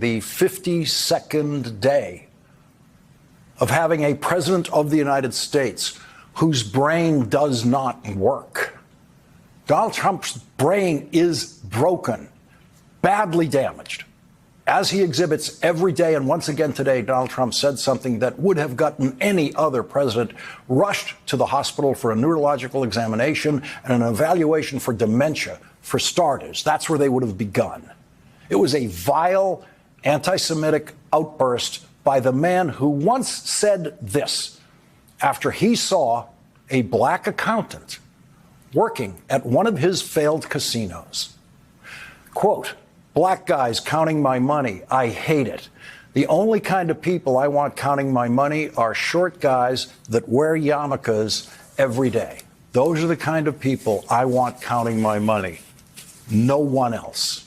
The 52nd day of having a president of the United States whose brain does not work. Donald Trump's brain is broken, badly damaged, as he exhibits every day. And once again today, Donald Trump said something that would have gotten any other president rushed to the hospital for a neurological examination and an evaluation for dementia, for starters. That's where they would have begun. It was a vile, anti-Semitic outburst by the man who once said this after he saw a black accountant working at one of his failed casinos. Quote, "Black guys counting my money. I hate it. The only kind of people I want counting my money are short guys that wear yarmulkes every day. Those are the kind of people I want counting my money. No one else."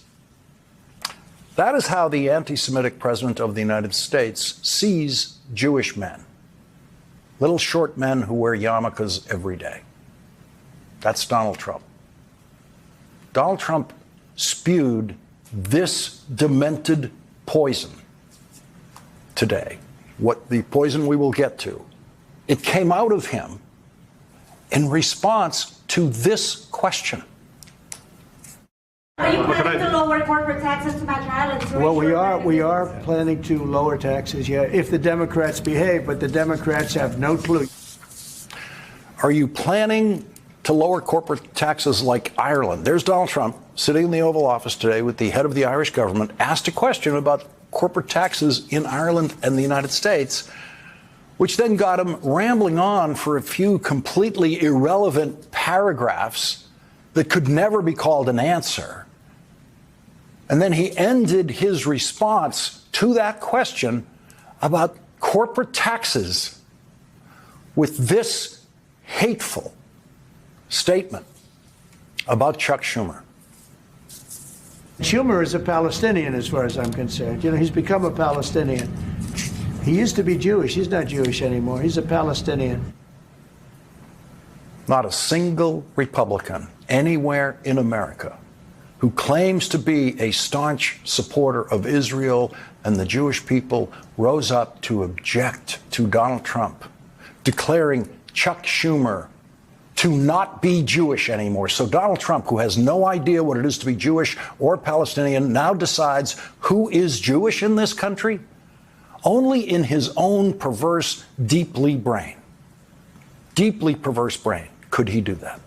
That is how the anti-Semitic president of the United States sees Jewish men. Little short men who wear yarmulkes every day. That's Donald Trump. Donald Trump spewed this demented poison today. What the poison we will get to. It came out of him in response to this question. Are you planning to lower corporate taxes to match Ireland? Well, we are planning to lower taxes, yeah, if the Democrats behave, but the Democrats have no clue. Are you planning to lower corporate taxes like Ireland? There's Donald Trump sitting in the Oval Office today with the head of the Irish government, asked a question about corporate taxes in Ireland and the United States, which then got him rambling on for a few completely irrelevant paragraphs that could never be called an answer. And then he ended his response to that question about corporate taxes with this hateful statement about Chuck Schumer. Schumer is a Palestinian as far as I'm concerned. You know, he's become a Palestinian. He used to be Jewish. He's not Jewish anymore. He's a Palestinian. Not a single Republican anywhere in America who claims to be a staunch supporter of Israel and the Jewish people rose up to object to Donald Trump, declaring Chuck Schumer to not be Jewish anymore. So Donald Trump, who has no idea what it is to be Jewish or Palestinian, now decides who is Jewish in this country? Only in his own perverse, deeply perverse brain could he do that.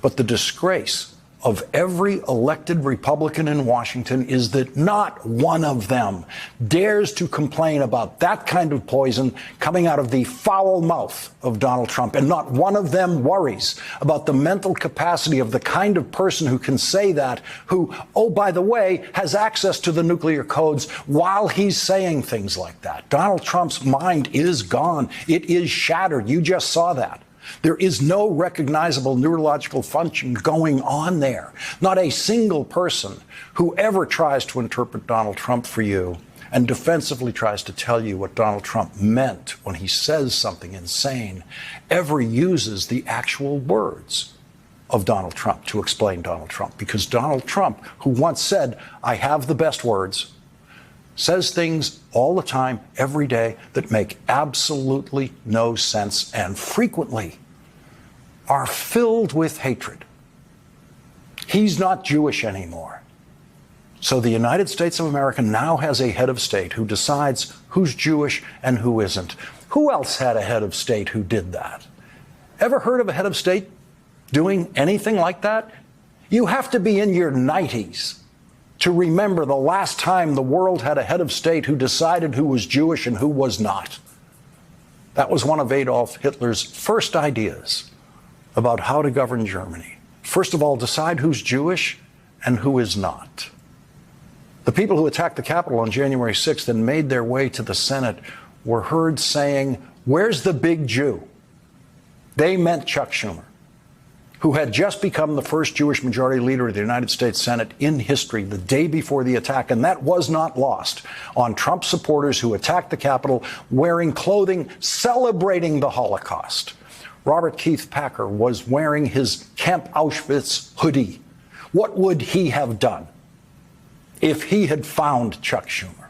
But the disgrace of every elected Republican in Washington is that not one of them dares to complain about that kind of poison coming out of the foul mouth of Donald Trump. And not one of them worries about the mental capacity of the kind of person who can say that, who, oh, by the way, has access to the nuclear codes while he's saying things like that. Donald Trump's mind is gone. It is shattered. You just saw that. There is no recognizable neurological function going on there. Not a single person who ever tries to interpret Donald Trump for you and defensively tries to tell you what Donald Trump meant when he says something insane ever uses the actual words of Donald Trump to explain Donald Trump. Because Donald Trump, who once said, "I have the best words," says things all the time, every day, that make absolutely no sense and frequently are filled with hatred. He's not Jewish anymore. So the United States of America now has a head of state who decides who's Jewish and who isn't. Who else had a head of state who did that? Ever heard of a head of state doing anything like that? You have to be in your 90s to remember the last time the world had a head of state who decided who was Jewish and who was not. That was one of Adolf Hitler's first ideas about how to govern Germany. First of all, decide who's Jewish and who is not. The people who attacked the Capitol on January 6th and made their way to the Senate were heard saying, "Where's the big Jew?" They meant Chuck Schumer, who had just become the first Jewish majority leader of the United States Senate in history the day before the attack. And that was not lost on Trump supporters who attacked the Capitol wearing clothing celebrating the Holocaust. Robert Keith Packer was wearing his Camp Auschwitz hoodie. What would he have done if he had found Chuck Schumer.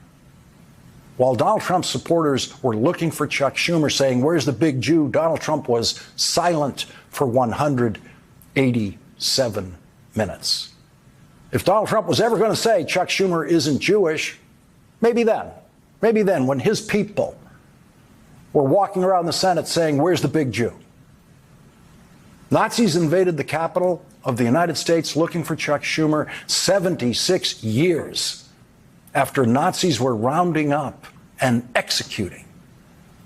While Donald Trump's supporters were looking for Chuck Schumer, saying, "Where's the big Jew?" Donald Trump was silent for 187 minutes. If Donald Trump was ever going to say Chuck Schumer isn't Jewish, maybe then, when his people were walking around the Senate saying, "Where's the big Jew?" Nazis invaded the Capitol of the United States looking for Chuck Schumer 76 years after Nazis were rounding up and executing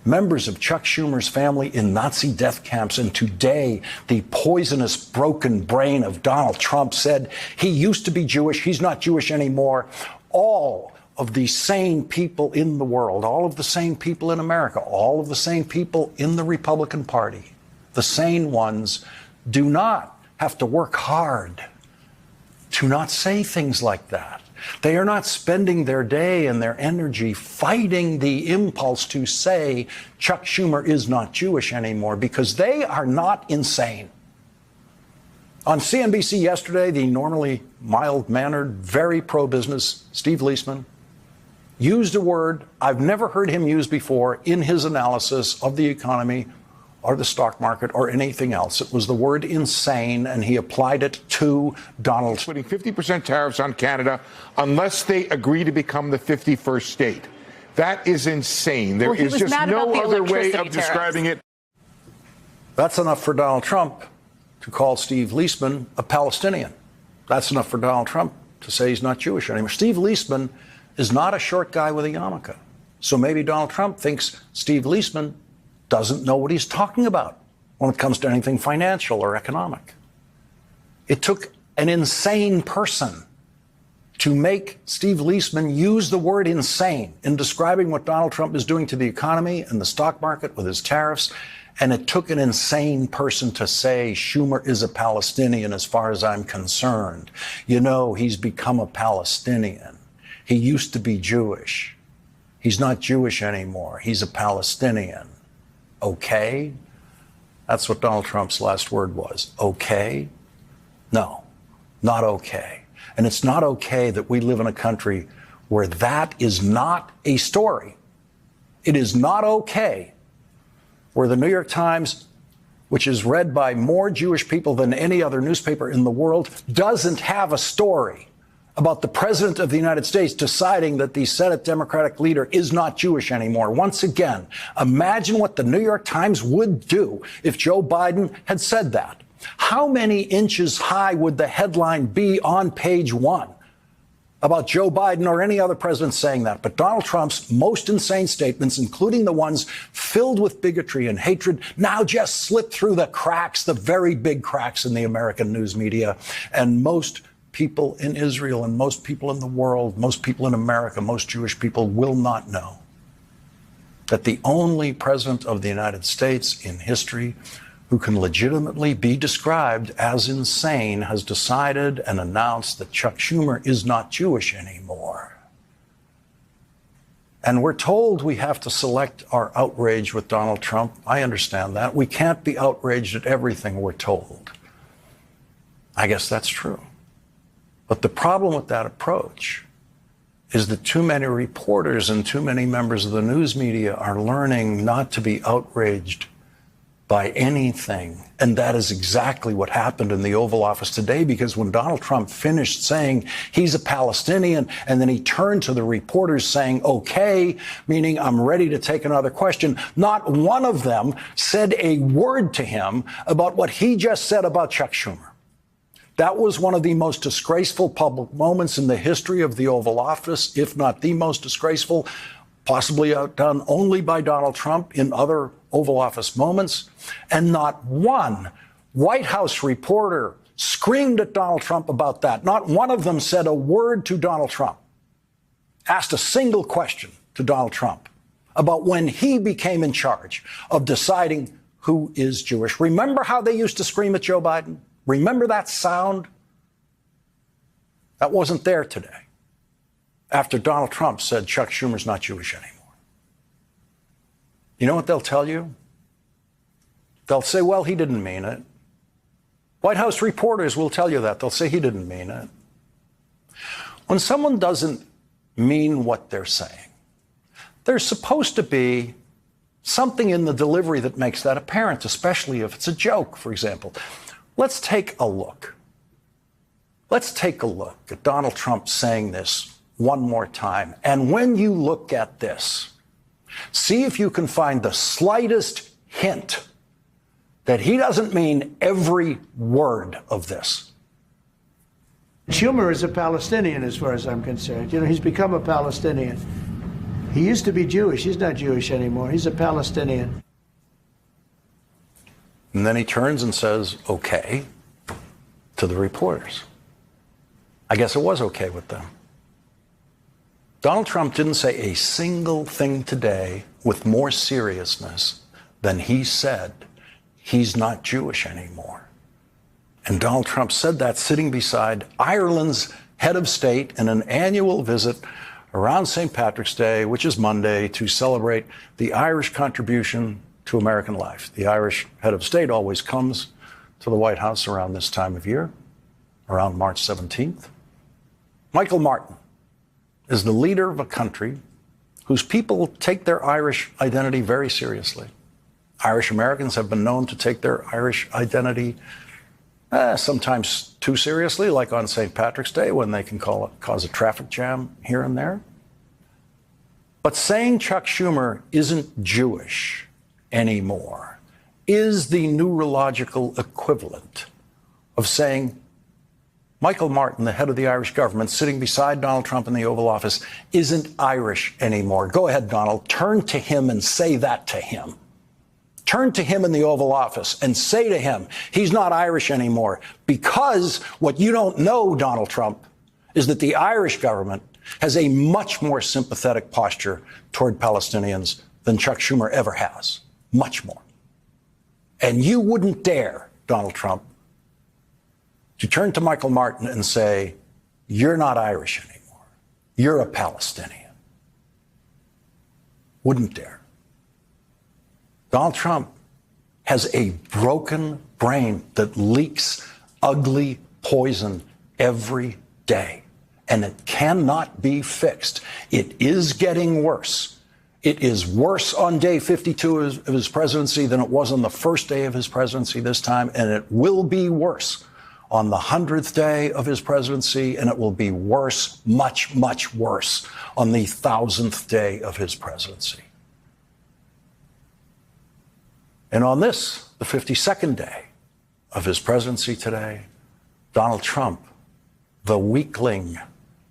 members of Chuck Schumer's family in Nazi death camps. And today, the poisonous, broken brain of Donald Trump said he used to be Jewish, he's not Jewish anymore. All of the sane people in the world, all of the sane people in America, all of the sane people in the Republican Party, the sane ones, do not have to work hard to not say things like that. They are not spending their day and their energy fighting the impulse to say Chuck Schumer is not Jewish anymore, because they are not insane. On CNBC yesterday, the normally mild-mannered, very pro-business Steve Leisman used a word I've never heard him use before in his analysis of the economy or the stock market or anything else. It was the word insane, and he applied it to Donald Trump. Putting 50% tariffs on Canada unless they agree to become the 51st state. That is insane. There is just no other way of describing it. That's enough for Donald Trump to call Steve Leisman a Palestinian. That's enough for Donald Trump to say he's not Jewish anymore. Steve Leisman is not a short guy with a yarmulke. So maybe Donald Trump thinks Steve Leisman doesn't know what he's talking about when it comes to anything financial or economic. It took an insane person to make Steve Leisman use the word insane in describing what Donald Trump is doing to the economy and the stock market with his tariffs. And it took an insane person to say Schumer is a Palestinian as far as I'm concerned. You know, he's become a Palestinian. He used to be Jewish. He's not Jewish anymore. He's a Palestinian. Okay? That's what Donald Trump's last word was. Okay? No, not okay. And it's not okay that we live in a country where that is not a story. It is not okay where the New York Times, which is read by more Jewish people than any other newspaper in the world, doesn't have a story about the president of the United States deciding that the Senate Democratic leader is not Jewish anymore. Once again, imagine what the New York Times would do if Joe Biden had said that. How many inches high would the headline be on page one about Joe Biden or any other president saying that? But Donald Trump's most insane statements, including the ones filled with bigotry and hatred, now just slip through the cracks, the very big cracks in the American news media. And most people in Israel and most people in the world, most people in America, most Jewish people will not know that the only president of the United States in history who can legitimately be described as insane has decided and announced that Chuck Schumer is not Jewish anymore. And we're told we have to select our outrage with Donald Trump. I understand that. We can't be outraged at everything we're told. I guess that's true. But the problem with that approach is that too many reporters and too many members of the news media are learning not to be outraged by anything. And that is exactly what happened in the Oval Office today, because when Donald Trump finished saying he's a Palestinian, and then he turned to the reporters saying, okay, meaning I'm ready to take another question, not one of them said a word to him about what he just said about Chuck Schumer. That was one of the most disgraceful public moments in the history of the Oval Office, if not the most disgraceful, possibly outdone only by Donald Trump in other Oval Office moments. And not one White House reporter screamed at Donald Trump about that. Not one of them said a word to Donald Trump, asked a single question to Donald Trump about when he became in charge of deciding who is Jewish. Remember how they used to scream at Joe Biden? Remember that sound? That wasn't there today after Donald Trump said Chuck Schumer's not Jewish anymore. You know what they'll tell you? They'll say, well, he didn't mean it. White House reporters will tell you that. They'll say he didn't mean it. When someone doesn't mean what they're saying, there's supposed to be something in the delivery that makes that apparent, especially if it's a joke, for example. Let's take a look. Let's take a look at Donald Trump saying this one more time. And when you look at this, see if you can find the slightest hint that he doesn't mean every word of this. Schumer is a Palestinian as far as I'm concerned. You know, he's become a Palestinian. He used to be Jewish. He's not Jewish anymore. He's a Palestinian. And then he turns and says, okay, to the reporters. I guess it was okay with them. Donald Trump didn't say a single thing today with more seriousness than he said he's not Jewish anymore. And Donald Trump said that sitting beside Ireland's head of state in an annual visit around St. Patrick's Day, which is Monday, to celebrate the Irish contribution to American life. The Irish head of state always comes to the White House around this time of year, around March 17th. Michael Martin is the leader of a country whose people take their Irish identity very seriously. Irish Americans have been known to take their Irish identity sometimes too seriously, like on St. Patrick's Day when they can cause a traffic jam here and there. But saying Chuck Schumer isn't Jewish anymore is the neurological equivalent of saying Michael Martin, the head of the Irish government, sitting beside Donald Trump in the Oval Office, isn't Irish anymore. Go ahead, Donald, turn to him and say that to him. Turn to him in the Oval Office and say to him, he's not Irish anymore. Because what you don't know, Donald Trump, is that the Irish government has a much more sympathetic posture toward Palestinians than Chuck Schumer ever has. Much more. And you wouldn't dare, Donald Trump, to turn to Michael Martin and say, you're not Irish anymore. You're a Palestinian. Wouldn't dare. Donald Trump has a broken brain that leaks ugly poison every day, and it cannot be fixed. It is getting worse. It is worse on day 52 of his presidency than it was on the first day of his presidency this time, and it will be worse on the 100th day of his presidency, and it will be worse, much, much worse on the 1,000th day of his presidency. And on this, the 52nd day of his presidency today, Donald Trump, the weakling,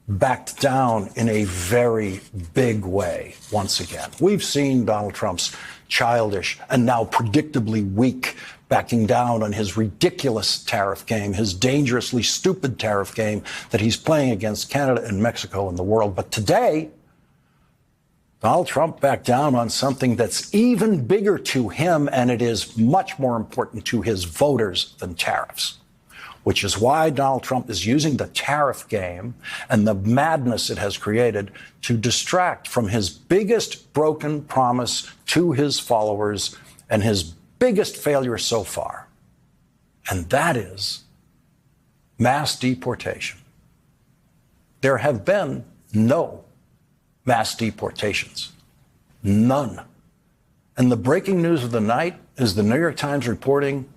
backed down in a very big way once again. We've seen Donald Trump's childish and now predictably weak backing down on his ridiculous tariff game, his dangerously stupid tariff game that he's playing against Canada and Mexico and the world. But today, Donald Trump backed down on something that's even bigger to him, and it is much more important to his voters than tariffs, which is why Donald Trump is using the tariff game and the madness it has created to distract from his biggest broken promise to his followers and his biggest failure so far, and that is mass deportation. There have been no mass deportations. None. And the breaking news of the night is the New York Times reporting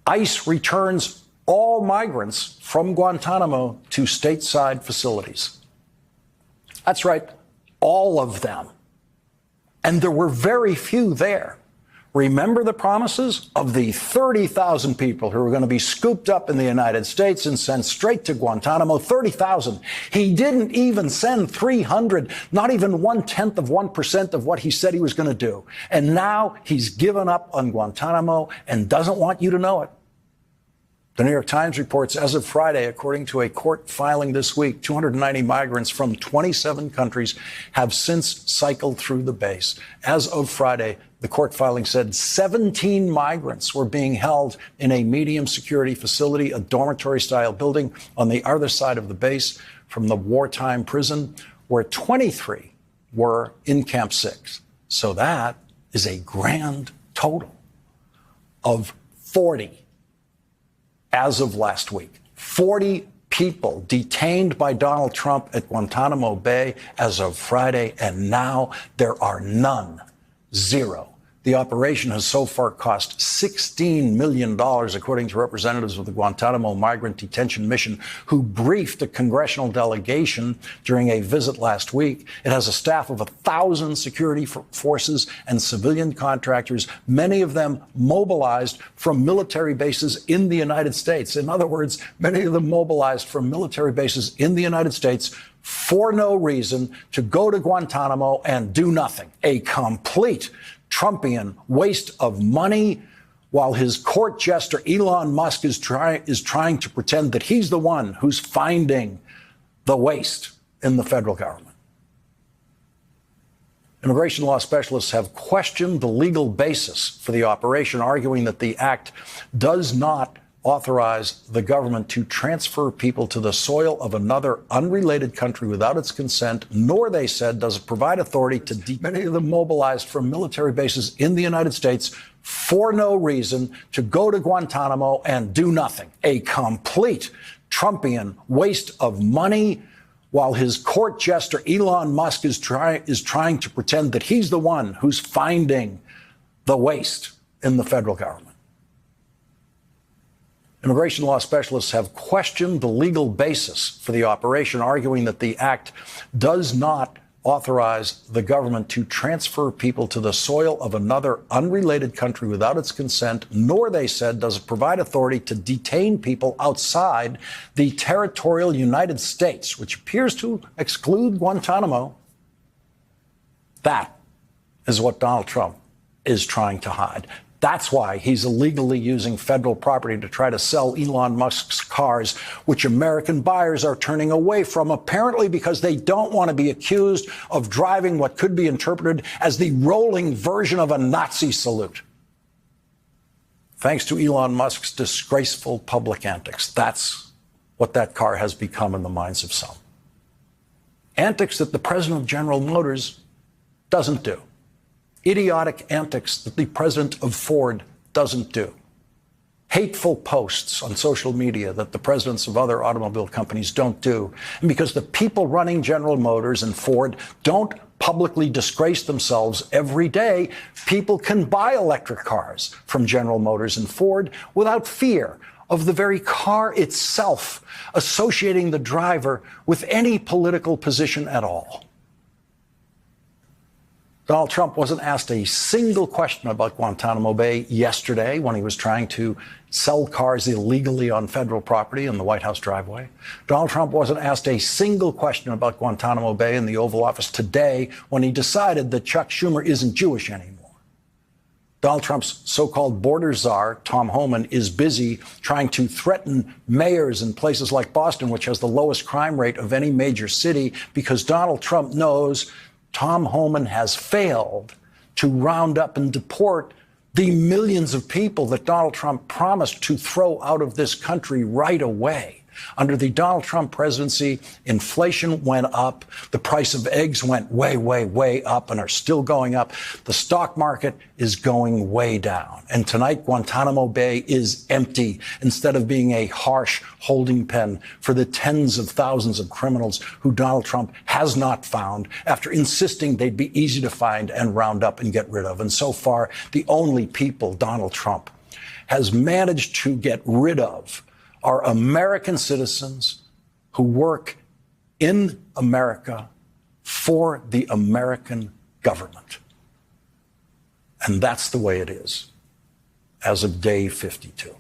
ICE returns all migrants from Guantanamo to stateside facilities. That's right, all of them. And there were very few there. Remember the promises of the 30,000 people who were going to be scooped up in the United States and sent straight to Guantanamo? 30,000. He didn't even send 300, not even 0.1% of what he said he was going to do. And now he's given up on Guantanamo and doesn't want you to know it. The New York Times reports as of Friday, according to a court filing this week, 290 migrants from 27 countries have since cycled through the base. As of Friday, the court filing said 17 migrants were being held in a medium security facility, a dormitory-style building on the other side of the base from the wartime prison, where 23 were in Camp 6. So that is a grand total of 40 as of last week. 40 people detained by Donald Trump at Guantanamo Bay as of Friday, and now there are none. Zero. The operation has so far cost $16 million, according to representatives of the Guantanamo Migrant Detention Mission, who briefed a congressional delegation during a visit last week. It has a staff of 1,000 security forces and civilian contractors, many of them mobilized from military bases in the United States. In other words, many of them mobilized from military bases in the United States for no reason to go to Guantanamo and do nothing. A complete Trumpian waste of money, while his court jester Elon Musk is trying to pretend that he's the one who's finding the waste in the federal government. Immigration law specialists have questioned the legal basis for the operation, arguing that the act does not authorize the government to transfer people to the soil of another unrelated country without its consent, nor, they said, does it provide authority to many of them mobilized from military bases in the United States for no reason to go to Guantanamo and do nothing. A complete Trumpian waste of money, while his court jester Elon Musk is trying to pretend that he's the one who's finding the waste in the federal government. Immigration law specialists have questioned the legal basis for the operation, arguing that the act does not authorize the government to transfer people to the soil of another unrelated country without its consent, nor, they said, does it provide authority to detain people outside the territorial United States, which appears to exclude Guantanamo. That is what Donald Trump is trying to hide. That's why he's illegally using federal property to try to sell Elon Musk's cars, which American buyers are turning away from, apparently because they don't want to be accused of driving what could be interpreted as the rolling version of a Nazi salute. Thanks to Elon Musk's disgraceful public antics, that's what that car has become in the minds of some. Antics that the president of General Motors doesn't do. Idiotic antics that the president of Ford doesn't do. Hateful posts on social media that the presidents of other automobile companies don't do. And because the people running General Motors and Ford don't publicly disgrace themselves every day, people can buy electric cars from General Motors and Ford without fear of the very car itself associating the driver with any political position at all. Donald Trump wasn't asked a single question about Guantanamo Bay yesterday when he was trying to sell cars illegally on federal property in the White House driveway. Donald Trump wasn't asked a single question about Guantanamo Bay in the Oval Office today when he decided that Chuck Schumer isn't Jewish anymore. Donald Trump's so-called border czar, Tom Homan, is busy trying to threaten mayors in places like Boston, which has the lowest crime rate of any major city, because Donald Trump knows Tom Homan has failed to round up and deport the millions of people that Donald Trump promised to throw out of this country right away. Under the Donald Trump presidency, inflation went up. The price of eggs went way, way, way up and are still going up. The stock market is going way down. And tonight, Guantanamo Bay is empty instead of being a harsh holding pen for the tens of thousands of criminals who Donald Trump has not found after insisting they'd be easy to find and round up and get rid of. And so far, the only people Donald Trump has managed to get rid of are American citizens who work in America for the American government. And that's the way it is as of day 52.